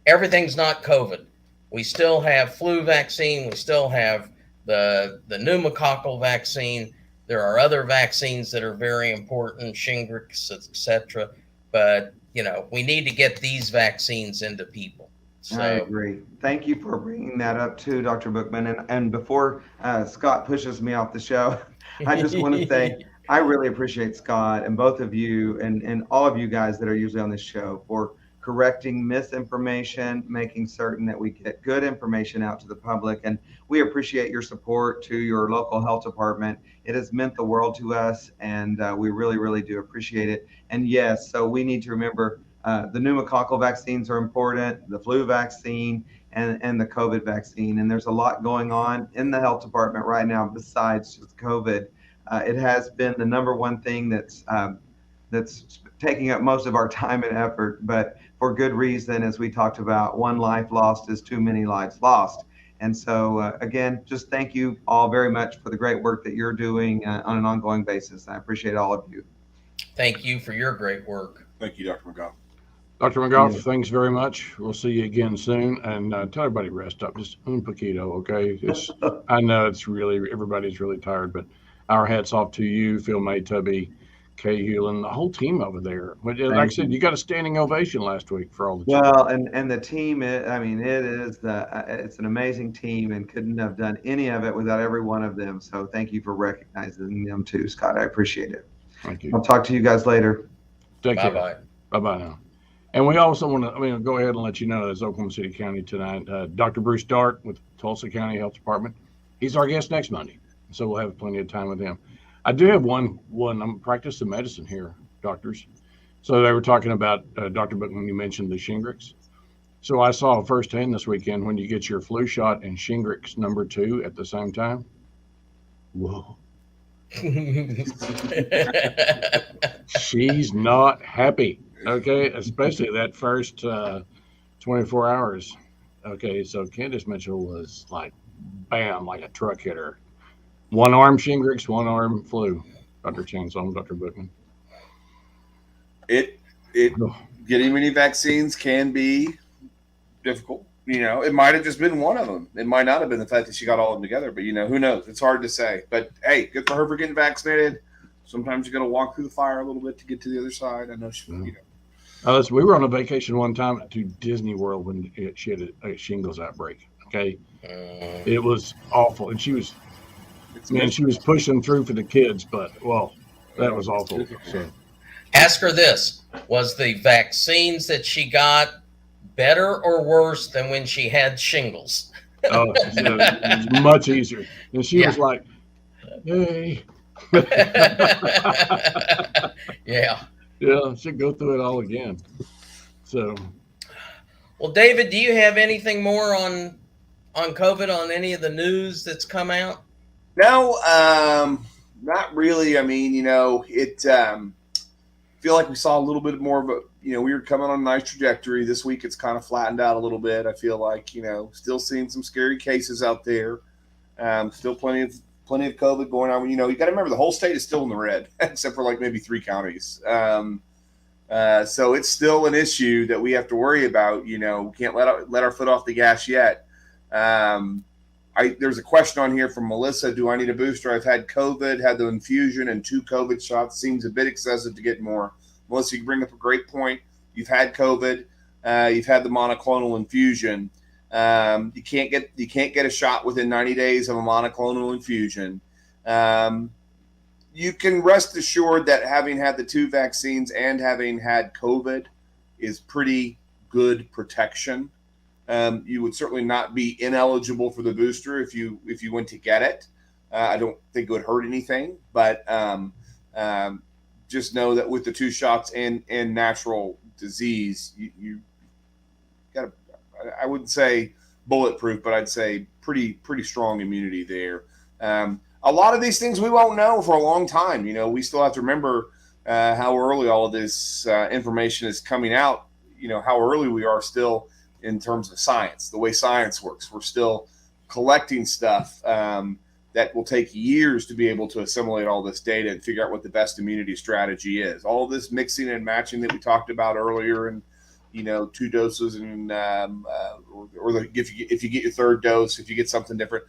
everything's not COVID. We still have flu vaccine. We still have the pneumococcal vaccine. There are other vaccines that are very important, Shingrix, etc. But, we need to get these vaccines into people. So, I agree. Thank you for bringing that up too, Dr. Bookman. And before Scott pushes me off the show, I just want to say I really appreciate Scott and both of you and all of you guys that are usually on this show for correcting misinformation, making certain that we get good information out to the public. And we appreciate your support to your local health department. It has meant the world to us, and we really, really do appreciate it. And yes, so we need to remember the pneumococcal vaccines are important, the flu vaccine, and the COVID vaccine. And there's a lot going on in the health department right now besides just COVID. It has been the number one thing that's taking up most of our time and effort, but for good reason. As we talked about, one life lost is too many lives lost. And so, again, just thank you all very much for the great work that you're doing on an ongoing basis. I appreciate all of you. Thank you for your great work. Thank you, Dr. McGough. Dr. McGough, thanks very much. We'll see you again soon. And tell everybody rest up, just un poquito, okay? I know everybody's really tired, but our hats off to you, Phil May, Tubby, Kay Hewlin, the whole team over there. But like I said, you got a standing ovation last week for all the and the team, it's an amazing team and couldn't have done any of it without every one of them. So thank you for recognizing them too, Scott. I appreciate it. Thank you. I'll talk to you guys later. Take care. Bye-bye. Bye-bye now. And we also want to go ahead and let you know, as Oklahoma City County tonight, Dr. Bruce Dart with Tulsa County Health Department. He's our guest next Monday, so we'll have plenty of time with him. I do have one. I'm practicing medicine here, doctors. So they were talking about, Dr. Bookman, you mentioned the Shingrix. So I saw firsthand this weekend when you get your flu shot and Shingrix number 2 at the same time. Whoa. She's not happy. Okay, especially that first 24 hours. Okay, so Candace Mitchell was like, bam, like a truck hitter. One arm Shingrix, one arm flu. Dr. Chainsaw, Dr. Bookman. Getting many vaccines can be difficult. It might have just been one of them. It might not have been the fact that she got all of them together, but who knows? It's hard to say. But hey, good for her for getting vaccinated. Sometimes you got to walk through the fire a little bit to get to the other side. I know she, we were on a vacation one time to Disney World when she had a shingles outbreak. Okay, it was awful, and she was pushing through for the kids, but that was awful. So, ask her this: was the vaccines that she got better or worse than when she had shingles? Oh, it was much easier, and she was like, "Hey." Yeah, she'd go through it all again. So, well, David, do you have anything more on COVID, on any of the news that's come out? No, not really. I mean, feel like we saw a little bit more of a, we were coming on a nice trajectory. This week it's kind of flattened out a little bit. I feel like, still seeing some scary cases out there. Still plenty of COVID going on. You got to remember the whole state is still in the red, except for like maybe 3 counties. So it's still an issue that we have to worry about. We can't let our foot off the gas yet. There's a question on here from Melissa. Do I need a booster? I've had COVID, had the infusion and 2 COVID shots. Seems a bit excessive to get more. Melissa, you bring up a great point. You've had COVID. You've had the monoclonal infusion. You can't get a shot within 90 days of a monoclonal infusion. You can rest assured that having had the 2 vaccines and having had COVID is pretty good protection. You would certainly not be ineligible for the booster if you went to get it. I don't think it would hurt anything, but just know that with the 2 shots and natural disease, you got, I wouldn't say bulletproof, but I'd say pretty strong immunity there. A lot of these things we won't know for a long time. We still have to remember how early all of this information is coming out, how early we are still in terms of science, the way science works. We're still collecting stuff that will take years to be able to assimilate all this data and figure out what the best immunity strategy is. All this mixing and matching that we talked about earlier, and 2 doses, and if you get your 3rd dose, if you get something different,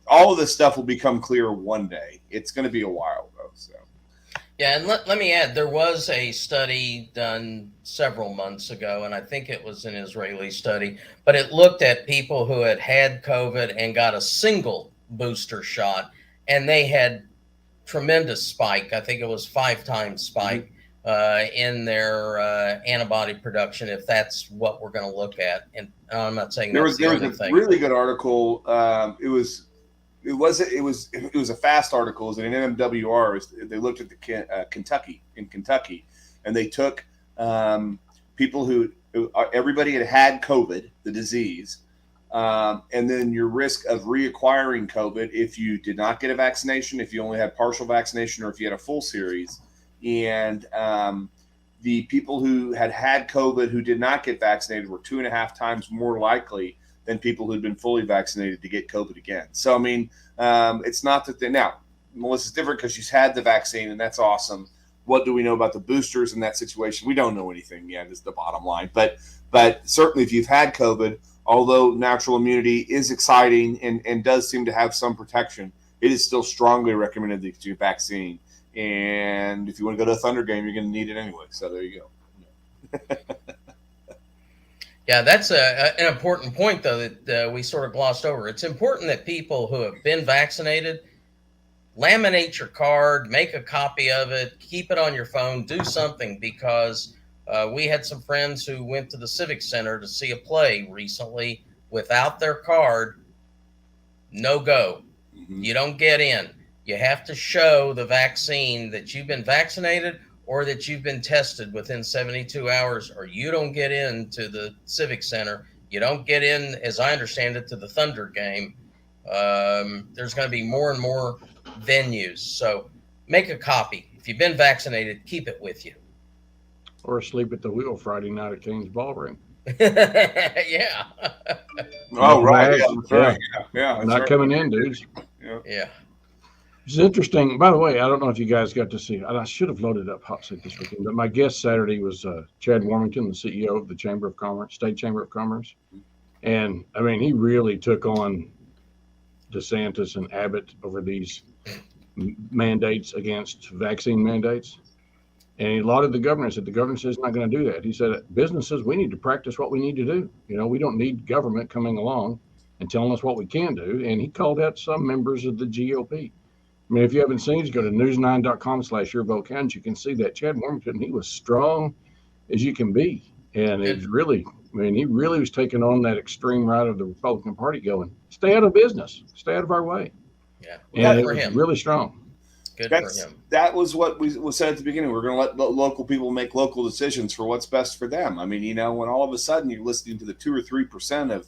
all of this stuff will become clear one day. It's going to be a while though. So. Yeah, and let me add, there was a study done several months ago, and I think it was an Israeli study, but it looked at people who had COVID and got a single booster shot, and they had tremendous spike. I think it was 5 times spike in their antibody production, if that's what we're going to look at. And I'm not saying there was a really good article. It was a fast article. It was in an MMWR. They looked at the Kentucky, and they took people who everybody had COVID, the disease, and then your risk of reacquiring COVID if you did not get a vaccination, if you only had partial vaccination, or if you had a full series. And the people who had COVID who did not get vaccinated were 2.5 times more likely than people who'd been fully vaccinated to get COVID again. So, I mean, it's not that now, Melissa's different because she's had the vaccine, and that's awesome. What do we know about the boosters in that situation? We don't know anything yet, is the bottom line. But certainly if you've had COVID, although natural immunity is exciting and does seem to have some protection, it is still strongly recommended that you get vaccine. And if you want to go to a Thunder game, you're going to need it anyway. So there you go. Yeah, that's an important point, though, that we sort of glossed over. It's important that people who have been vaccinated laminate your card, make a copy of it, keep it on your phone, do something, because we had some friends who went to the Civic Center to see a play recently without their card. No go. Mm-hmm. You don't get in. You have to show the vaccine that you've been vaccinated or that you've been tested within 72 hours, or you don't get into the Civic Center. You don't get in, as I understand it, to the Thunder game. There's going to be more and more venues. So make a copy. If you've been vaccinated, keep it with you. Or sleep at the wheel Friday night at Kane's Ballroom. Yeah. Oh, right. Yeah. Not coming in, dudes. Yeah. It's interesting. By the way, I don't know if you guys got to see, and I should have loaded up Hot Seat this weekend, but my guest Saturday was Chad Warmington, the CEO of the Chamber of Commerce, State Chamber of Commerce. And I mean, he really took on DeSantis and Abbott over these mandates against vaccine mandates. And he lauded the governor, said the governor says he's not going to do that. He said, businesses, we need to practice what we need to do. We don't need government coming along and telling us what we can do. And he called out some members of the GOP. I mean, if you haven't seen, just go to news9.com/yourvotecounts. You can see that Chad Warmington, he was strong as you can be. And it's really, he really was taking on that extreme right of the Republican Party going, stay out of business, stay out of our way. Yeah. And it was really strong. Good for him. That was what we said at the beginning. We're going to let local people make local decisions for what's best for them. I mean, when all of a sudden you're listening to the 2 or 3%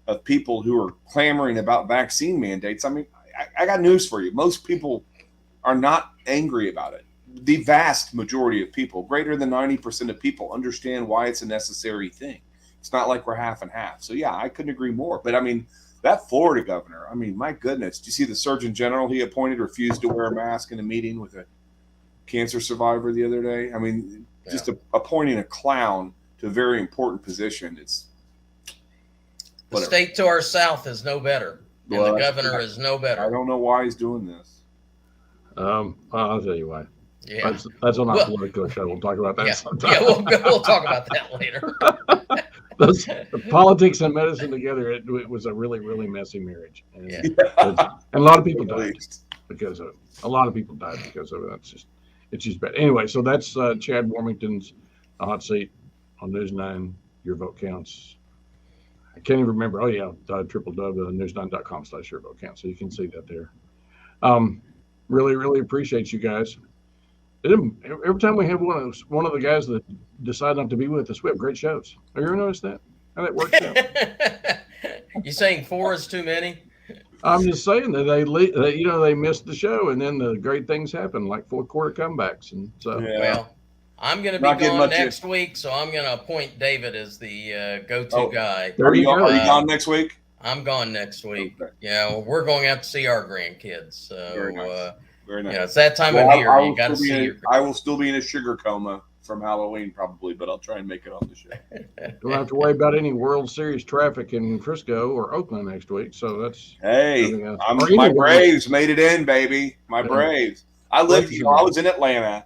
of people who are clamoring about vaccine mandates, I mean, I got news for you. Most people are not angry about it. The vast majority of people, greater than 90% of people, understand why it's a necessary thing. It's not like we're half and half. So, yeah, I couldn't agree more. But, I mean, that Florida governor, I mean, my goodness. Do you see the Surgeon General he appointed refused to wear a mask in a meeting with a cancer survivor the other day? I mean, just appointing a clown to a very important position. It's the state to our south is no better. And the governor is no better. I don't know why he's doing this. I'll tell you why. Yeah. That's on our political show. We'll talk about that sometime. Yeah, we'll talk about that later. The politics and medicine together, it was a really, really messy marriage. And a lot of people died because of it. A lot of people died because of it. It's just bad. Anyway, so that's Chad Warmington's Hot Seat on News 9. Your vote counts. I can't even remember. Oh, yeah, news9.com/yourvotecounts. So you can see that there. Really, really appreciate you guys. Every time we have one of the guys that decide not to be with us, we have great shows. Have you ever noticed that? How that works out? You saying 4 is too many? I'm just saying that they missed the show, and then the great things happen, like fourth quarter comebacks, and so. Yeah. Well, I'm going to Not be getting gone much next week, so I'm going to appoint David as the go-to Oh. guy. There you go. Are you gone next week? I'm gone next week. Okay. Yeah, we're going out to see our grandkids. So, Very nice. Very nice. it's that time Well, of year. You got to see I will still be in a sugar coma from Halloween probably, but I'll try and make it on the show. Don't have to worry about any World Series traffic in Frisco or Oakland next week. So that's Hey, else. my Braves made it in, baby. My Braves. I lived. I was in Atlanta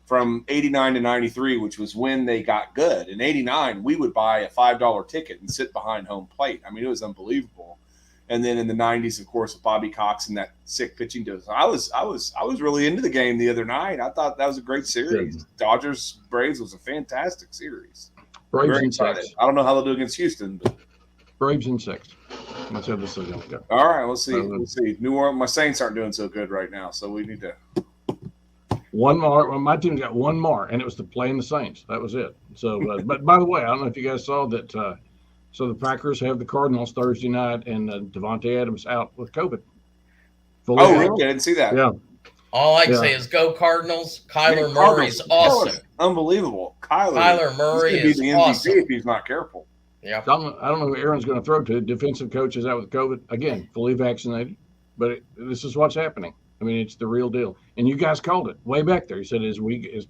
from '89 to '93, which was when they got good. In '89, we would buy a $5 ticket and sit behind home plate. I mean, it was unbelievable. And then in the '90s, of course, with Bobby Cox and that sick pitching to us, I was really into the game the other night. I thought that was a great series. Good. Dodgers Braves was a fantastic series. Braves Very and excited. six. I don't know how they'll do against Houston, but Braves and six. That's how this is going to go. all right, we'll see. We'll see. New Orleans, my Saints aren't doing so good right now, so we need to. One more. Well, my team's got one more, and it was to play in the Saints. That was it. So, but by the way, I don't know if you guys saw that. So the Packers have the Cardinals Thursday night, and Devontae Adams out with COVID. Oh, really? I didn't see that. Yeah. All I can say is go Cardinals. Kyler Murray's awesome. Unbelievable. Kyler Murray is be the MVP awesome. if he's not careful. Yeah. I don't know who Aaron's going to throw to. Defensive coach is out with COVID. Again, fully vaccinated. But this is what's happening. I mean, it's the real deal. And you guys called it way back there. You said as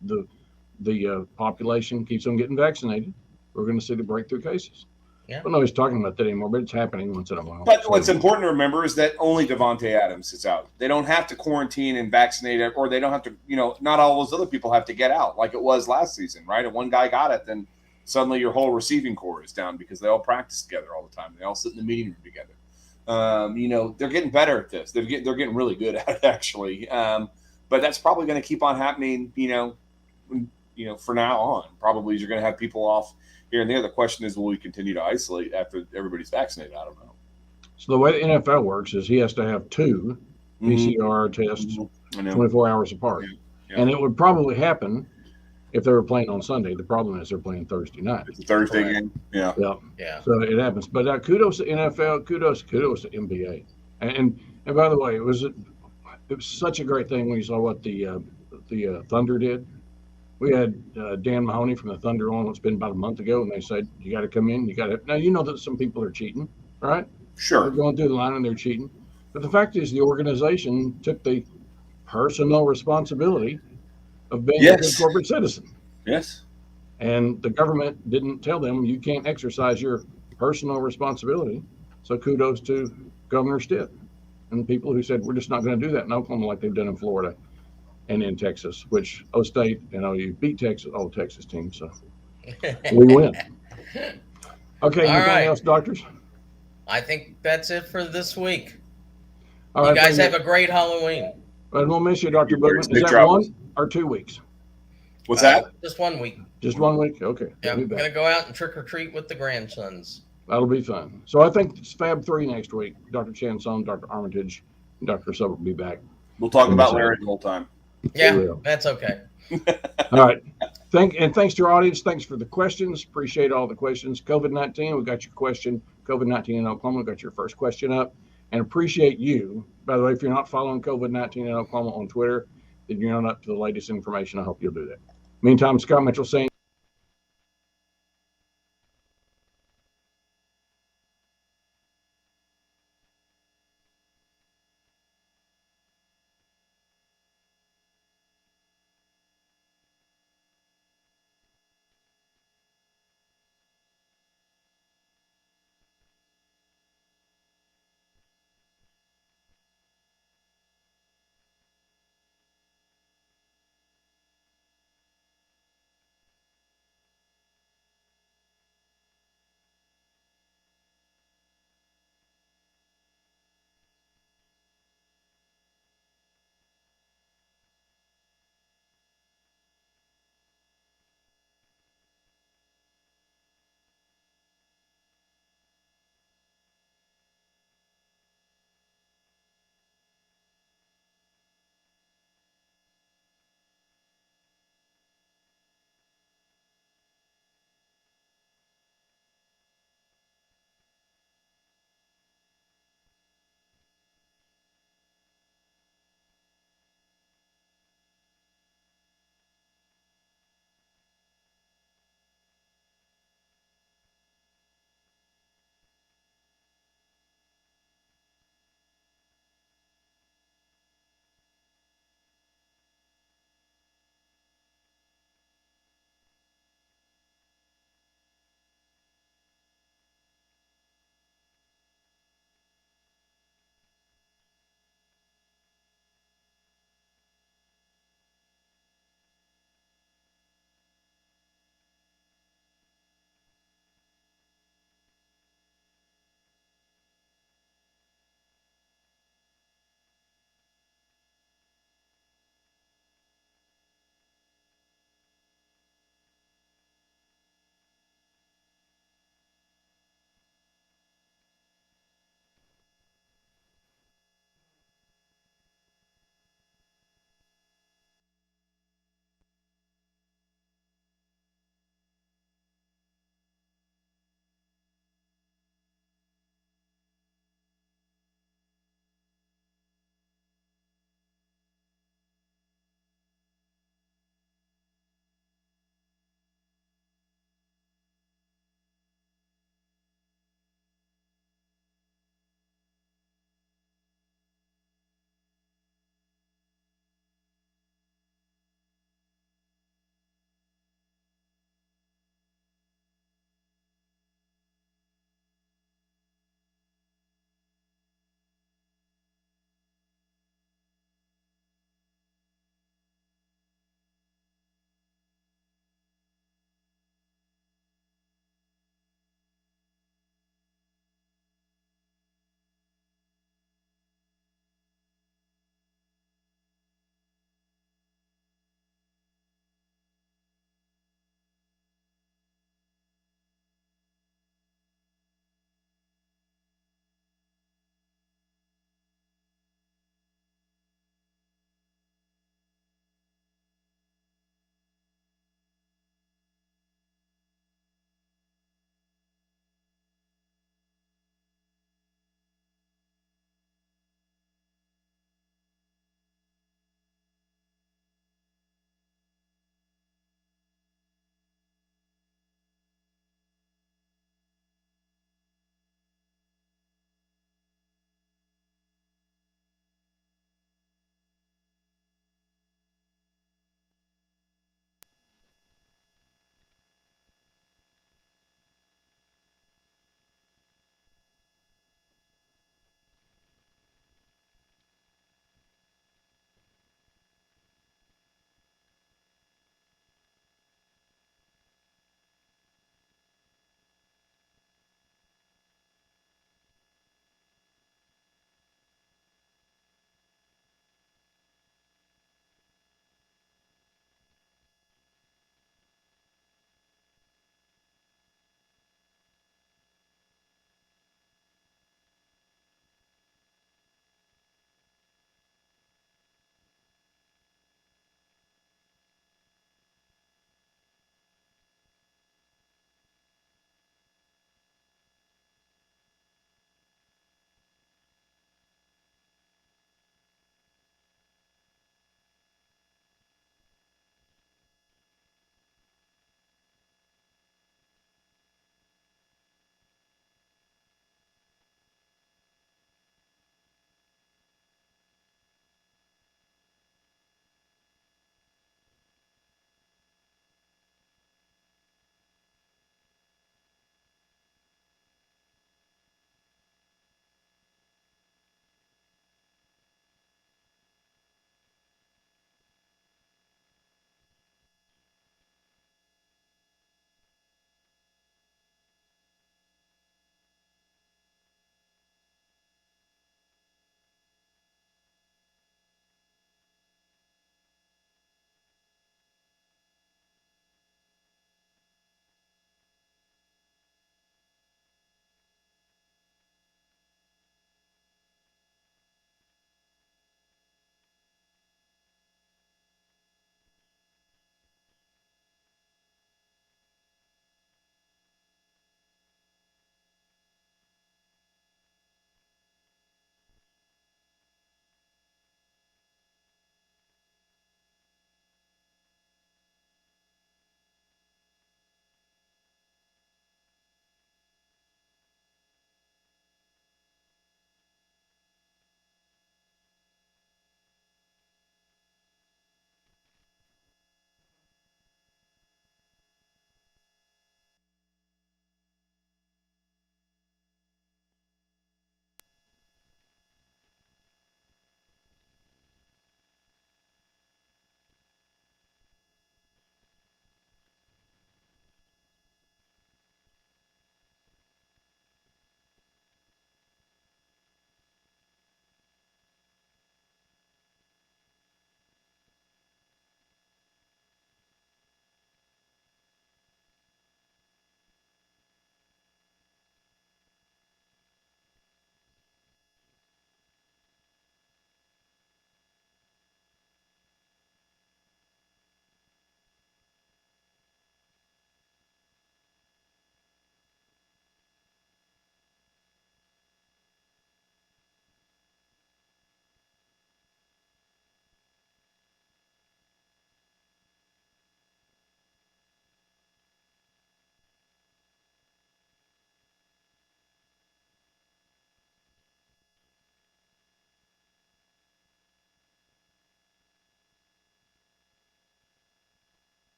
the population keeps on getting vaccinated, we're going to see the breakthrough cases. Yeah. I don't know who's talking about that anymore, but it's happening once in a while. But what's important to remember is that only Devontae Adams is out. They don't have to quarantine and vaccinate, or they don't have to, not all those other people have to get out like it was last season, right? If one guy got it, then suddenly your whole receiving core is down because they all practice together all the time. They all sit in the meeting room together. They're getting better at this. They're getting really good at it, actually. But that's probably going to keep on happening, for now on. Probably you're going to have people off here and there. The question is, will we continue to isolate after everybody's vaccinated? I don't know. So the way the NFL works is he has to have two PCR tests 24 hours apart. Yeah. And it would probably happen if they were playing on Sunday. The problem is they're playing Thursday night. It's a Thursday game. Yeah. So it happens. But kudos to NFL, kudos to NBA. And by the way, it was such a great thing when you saw what the Thunder did. We had Dan Mahoney from the Thunder on. It's been about a month ago, and they said, you got to come in. Now, you know that some people are cheating, right? Sure. They're going through the line and they're cheating. But the fact is the organization took the personal responsibility of being a good corporate citizen. Yes. And the government didn't tell them you can't exercise your personal responsibility. So kudos to Governor Stitt and the people who said, we're just not going to do that in Oklahoma like they've done in Florida and in Texas, which O-State and OU beat Texas, all Texas teams. So we win. Okay, anything else, doctors? I think that's it for this week. All you guys have a great Halloween. But we'll miss you, Dr. Bookman. Is that 1 or 2 weeks? What's that? Just 1 week. Just 1 week? Okay. Yeah, I'm going to go out and trick or treat with the grandsons. That'll be fun. So I think it's Fab 3 next week. Dr. Chansone, Dr. Armitage, and Dr. Sutter will be back. We'll talk about Larry the whole time. Yeah, that's okay. All right. Thanks to our audience. Thanks for the questions. Appreciate all the questions. COVID-19, we got your question. COVID-19 in Oklahoma, we got your first question up. And appreciate you. By the way, if you're not following COVID-19 in Oklahoma on Twitter, then you're not up to the latest information. I hope you'll do that. Meantime, Scott Mitchell saying,